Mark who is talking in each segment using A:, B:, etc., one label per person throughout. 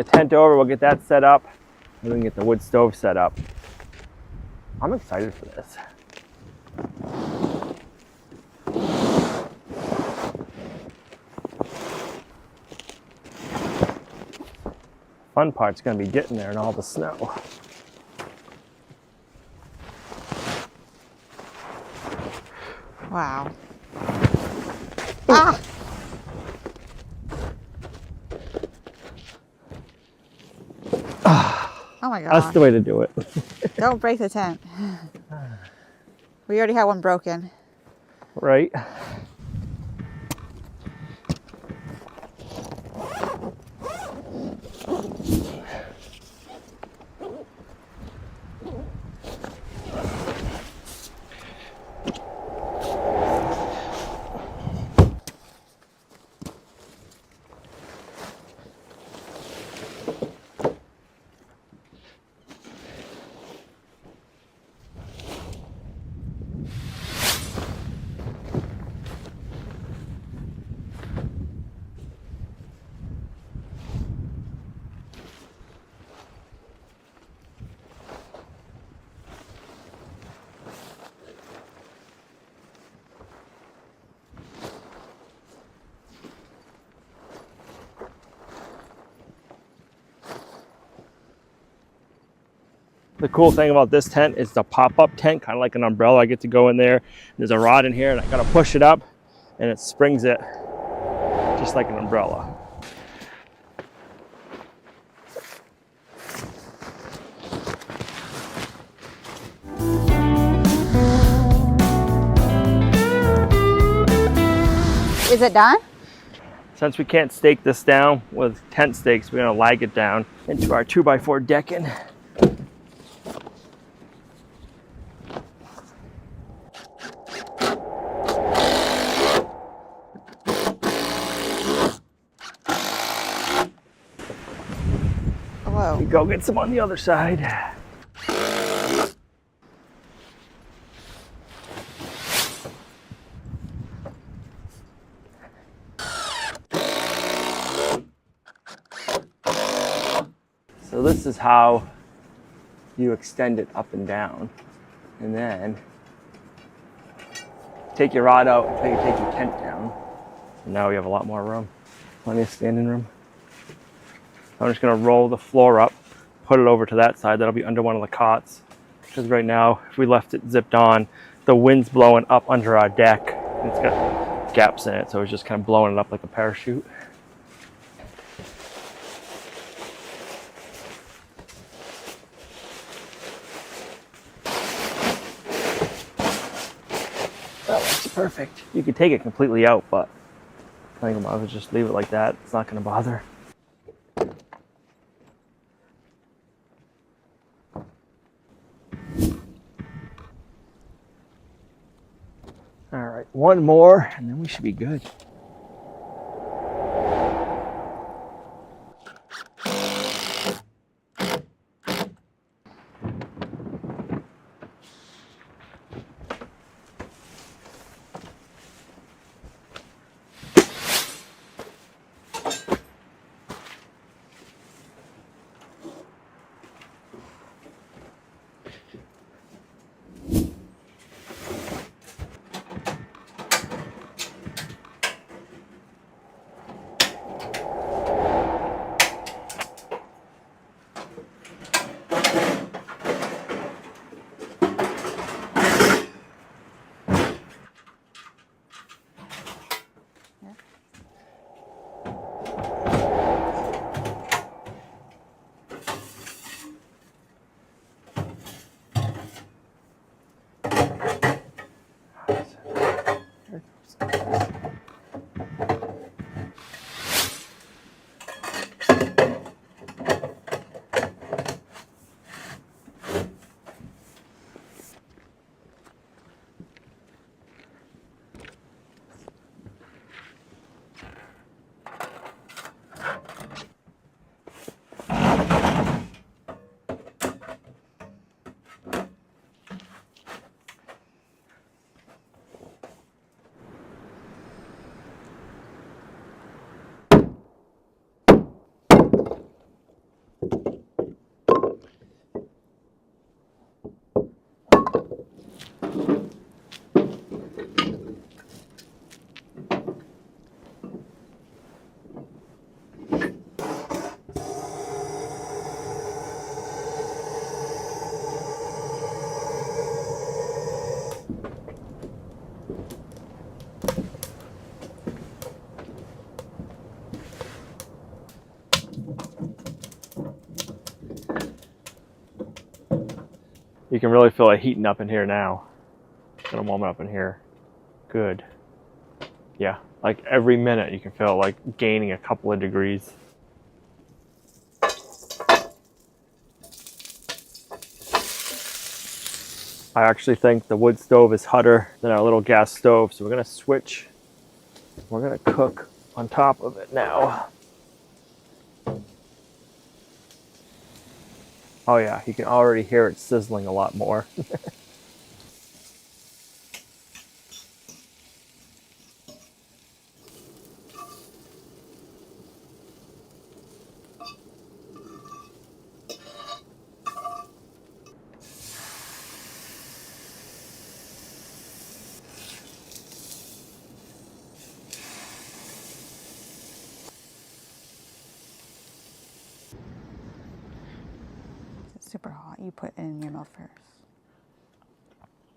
A: the tent over, we'll get that set up, and we can get the wood stove set up. I'm excited for this. Fun part's gonna be getting there in all the snow.
B: Wow. Ah! Oh my God.
A: That's the way to do it.
B: Don't break the tent. We already had one broken.
A: Right? The cool thing about this tent is the pop-up tent, kind of like an umbrella. I get to go in there. There's a rod in here, and I gotta push it up, and it springs it just like an umbrella.
B: Is it done?
A: Since we can't stake this down with tent stakes, we're gonna lag it down into our 2x4 decking.
B: Whoa.
A: We go get some on the other side. So this is how you extend it up and down. And then take your rod out until you take your tent down. And now we have a lot more room. Plenty of standing room. I'm just gonna roll the floor up, put it over to that side. That'll be under one of the cots. Because right now, if we left it zipped on, the wind's blowing up under our deck. And it's got gaps in it, so it's just kind of blowing it up like a parachute. That looks perfect. You could take it completely out, but I think I might as well just leave it like that. It's not gonna bother. All right, one more, and then we should be good. You can really feel it heating up in here now. It's gonna warm it up in here. Good. Yeah, like every minute you can feel it like gaining a couple of degrees. I actually think the wood stove is hotter than our little gas stove, so we're gonna switch. We're gonna cook on top of it now. Oh yeah, you can already hear it sizzling a lot more.
B: It's super hot. You put it in your mouth first.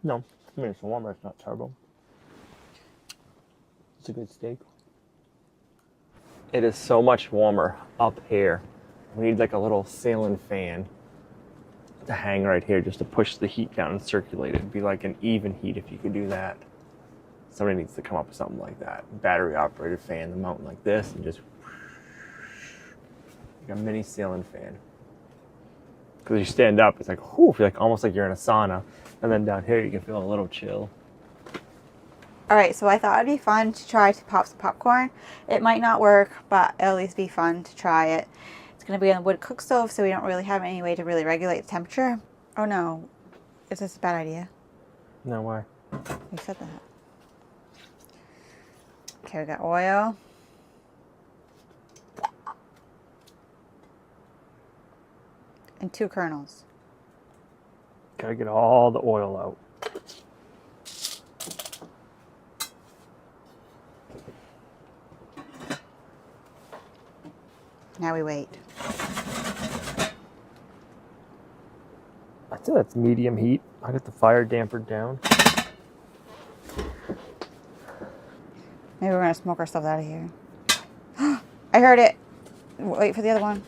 A: No, I mean it's warmer, it's not terrible. It's a good steak. It is so much warmer up here. We need like a little ceiling fan to hang right here just to push the heat down and circulate it. It'd be like an even heat if you could do that. Somebody needs to come up with something like that. Battery operated fan, the mountain like this, and just like a mini ceiling fan. Because you stand up, it's like, whew, feel like almost like you're in a sauna. And then down here you can feel a little chill.
B: All right, so I thought it'd be fun to try to pop some popcorn. It might not work, but it'll at least be fun to try it. It's gonna be on the wood cook stove, so we don't really have any way to really regulate the temperature. Oh no, is this a bad idea?
A: No, why?
B: You said that. Okay, we got oil. And 2 kernels.
A: Gotta get all the oil out.
B: Now we wait.
A: I'd say that's medium heat. I got the fire dampered down.
B: Maybe we're gonna smoke ourselves out of here. I heard it. Wait for the other one.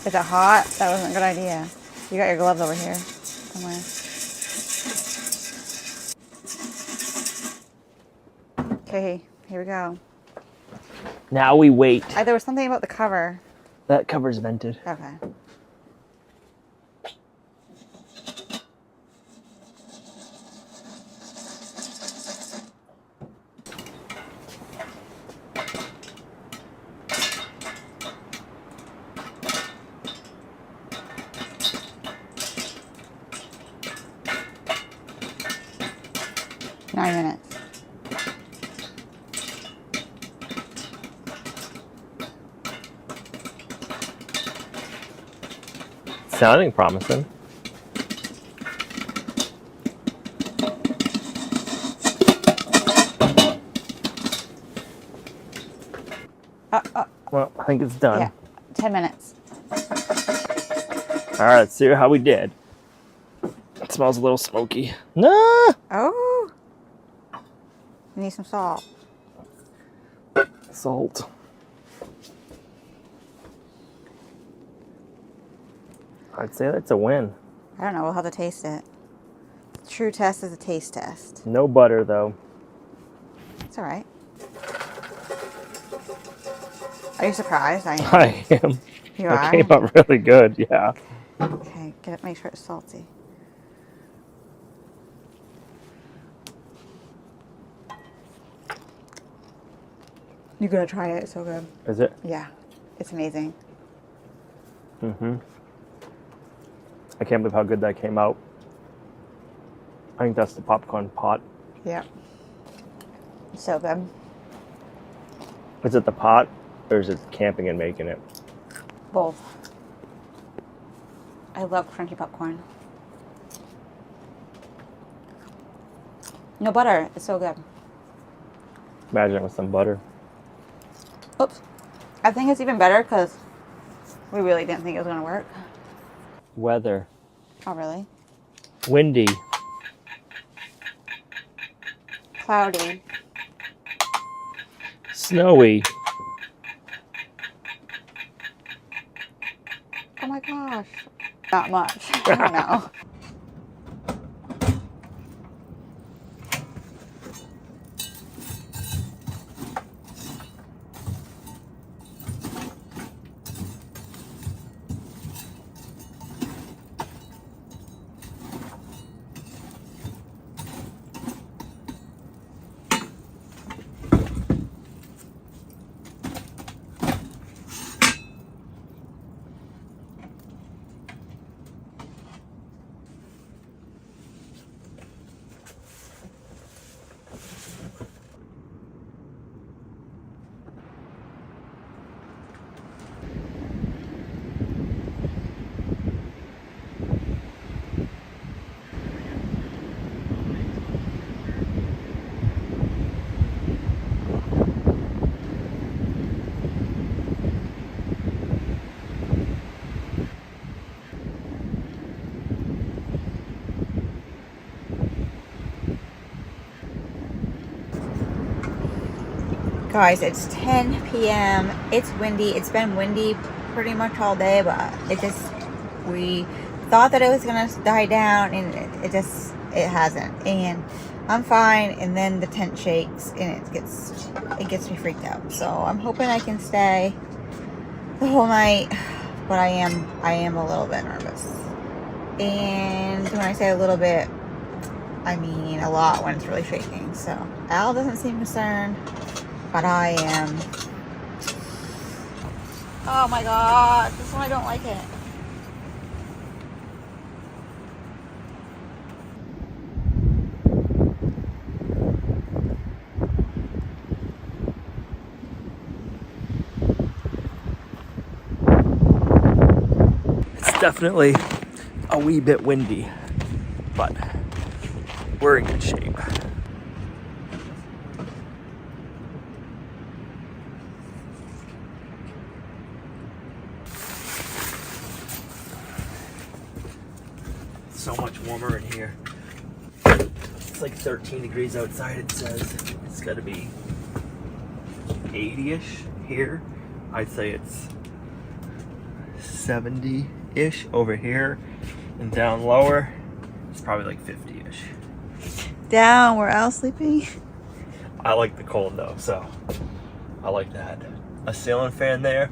B: Is it hot? That wasn't a good idea. You got your gloves over here somewhere. Okay, here we go.
A: Now we wait.
B: There was something about the cover.
A: That cover's vented.
B: Okay. Nine minutes.
A: Sounding promising. Well, I think it's done.
B: Yeah, 10 minutes.
A: All right, let's see how we did. It smells a little smoky. No.
B: Oh. You need some salt.
A: Salt. I'd say that's a win.
B: I don't know. We'll have to taste it. The true test is a taste test.
A: No butter, though.
B: It's all right. Are you surprised?
A: I am.
B: You
A: It
B: are?
A: came out really good, yeah.
B: Okay, get it. Make sure it's salty. You gotta try it. It's so good.
A: Is it?
B: Yeah, it's amazing.
A: Mm-hmm. I can't believe how good that came out. I think that's the popcorn pot.
B: Yeah. So good.
A: Is it the pot, or is it camping and making it?
B: Both. I love crunchy popcorn. No butter. It's so good.
A: Imagine it with some butter.
B: Oops. I think it's even better because we really didn't think it was going to work.
A: Weather.
B: Oh, really?
A: Windy.
B: Cloudy.
A: Snowy.
B: Oh my gosh. Not much. I don't know. Guys, it's 10 p.m. It's windy. It's been windy pretty much all day, but we thought that it was gonna die down, and it hasn't. And I'm fine, and then the tent shakes, and it gets me freaked out. So I'm hoping I can stay the whole night, but I am a little bit nervous. And when I say a little bit, I mean a lot when it's really shaking. So Al doesn't seem concerned, but I am. Oh my god, this one I don't like it.
A: It's definitely a wee bit windy, but we're in good shape. So much warmer in here. It's like 13 degrees outside, it says. It's gotta be 80-ish here. I'd say it's 70-ish over here. And down lower, it's probably like 50-ish.
B: Down where Al's sleeping?
A: I like the cold though, so I like that. A ceiling fan there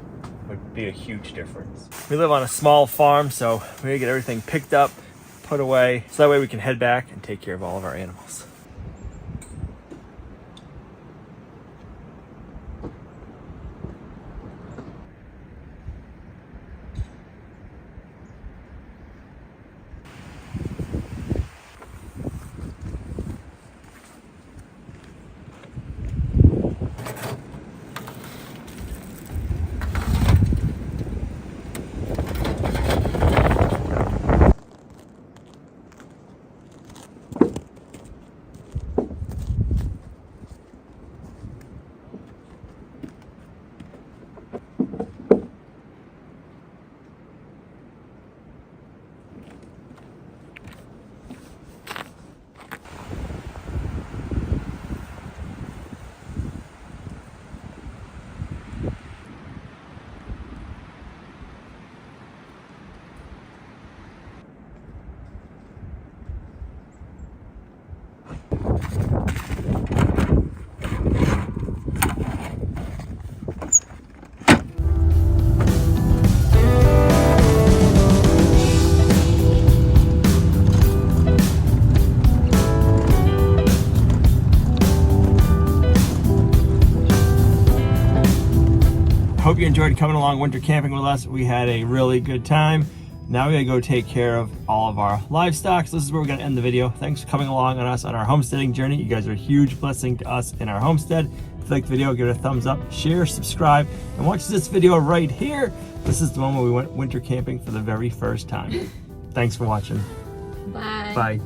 A: would be a huge difference. We live on a small farm, so we gotta get everything picked up, put away, so that way we can head back and take care of all of our animals. Hope you enjoyed coming along winter camping with us. We had a really good time. Now we gotta go take care of all of our livestock. So this is where we're gonna end the video. Thanks for coming along on us on our homesteading journey. You guys are a huge blessing to us in our homestead. If you like the video, give it a thumbs up, share, subscribe, and watch this video right here. This is the one where we went winter camping for the very first time. Thanks for watching.
C: Bye.
A: Bye.